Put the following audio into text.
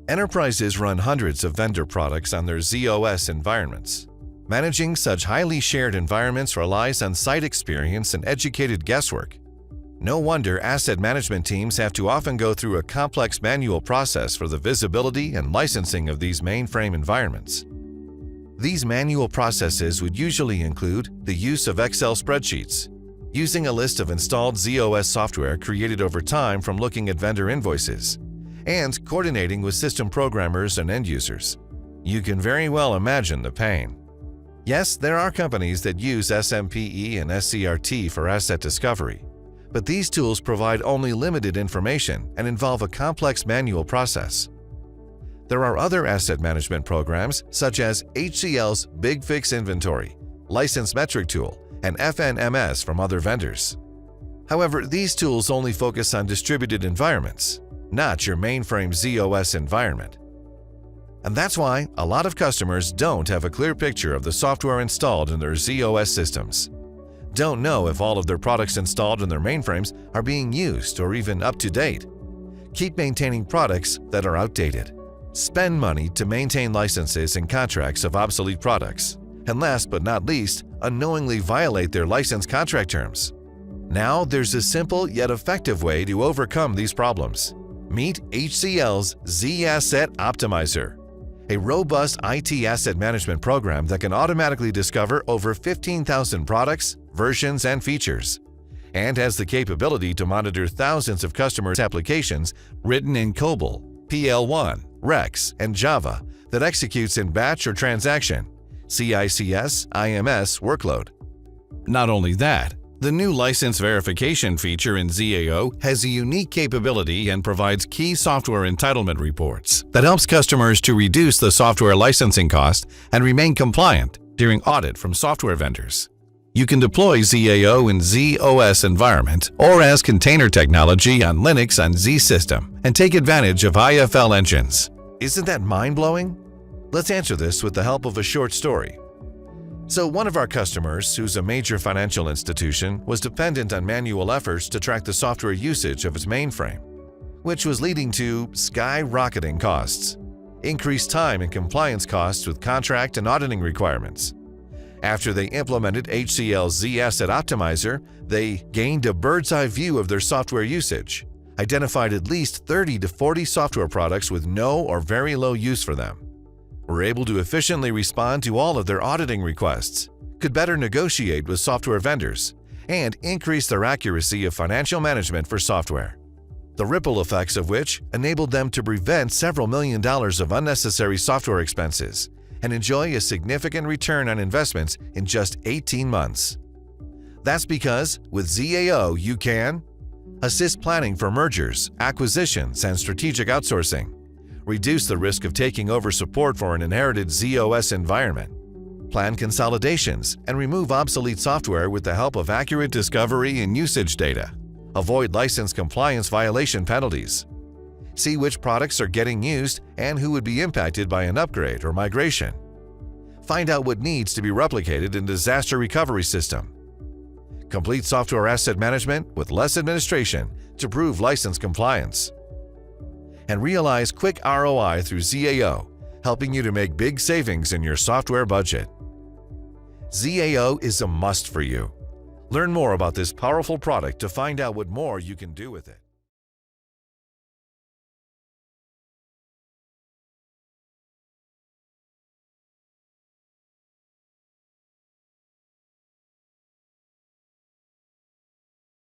Enterprises run hundreds of vendor products on their ZOS environments. Managing such highly shared environments relies on site experience and educated guesswork. No wonder asset management teams have to often go through a complex manual process for the visibility and licensing of these mainframe environments. These manual processes would usually include the use of Excel spreadsheets, using a list of installed ZOS software created over time from looking at vendor invoices, and coordinating with system programmers and end users. You can very well imagine the pain. Yes, there are companies that use SMPE and SCRT for asset discovery, but these tools provide only limited information and involve a complex manual process. There are other asset management programs such as HCL's Big Fix Inventory, License Metric Tool, and FNMS from other vendors. However, these tools only focus on distributed environments, not your mainframe ZOS environment. And that's why a lot of customers don't have a clear picture of the software installed in their ZOS systems, don't know if all of their products installed in their mainframes are being used or even up to date. Keep maintaining products that are outdated. Spend money to maintain licenses and contracts of obsolete products. And last but not least, unknowingly violate their license contract terms. Now there's a simple yet effective way to overcome these problems. Meet HCL's Z Asset Optimizer, a robust IT asset management program that can automatically discover over 15,000 products, versions, and features, and has the capability to monitor thousands of customers' applications written in COBOL, PL1, Rex, and Java that executes in batch or transaction, CICS, IMS workload. Not only that, the new license verification feature in ZAO has a unique capability and provides key software entitlement reports that helps customers to reduce the software licensing cost and remain compliant during audit from software vendors. You can deploy ZAO in ZOS environment or as container technology on Linux on Z system and take advantage of IFL engines. Isn't that mind-blowing? Let's answer this with the help of a short story. So one of our customers, who's a major financial institution, was dependent on manual efforts to track the software usage of its mainframe, which was leading to skyrocketing costs, increased time and compliance costs with contract and auditing requirements. After they implemented HCL Z Asset Optimizer, they gained a bird's-eye view of their software usage, identified at least 30 to 40 software products with no or very low use for them, were able to efficiently respond to all of their auditing requests, could better negotiate with software vendors, and increase their accuracy of financial management for software. The ripple effects of which enabled them to prevent several $1 million of unnecessary software expenses and enjoy a significant return on investments in just 18 months. That's because with ZAO you can assist planning for mergers, acquisitions, and strategic outsourcing, reduce the risk of taking over support for an inherited ZOS environment, plan consolidations, and remove obsolete software with the help of accurate discovery and usage data, avoid license compliance violation penalties, see which products are getting used and who would be impacted by an upgrade or migration, find out what needs to be replicated in disaster recovery system, complete software asset management with less administration to prove license compliance, and realize quick ROI through ZAO, helping you to make big savings in your software budget. ZAO is a must for you. Learn more about this powerful product to find out what more you can do with it.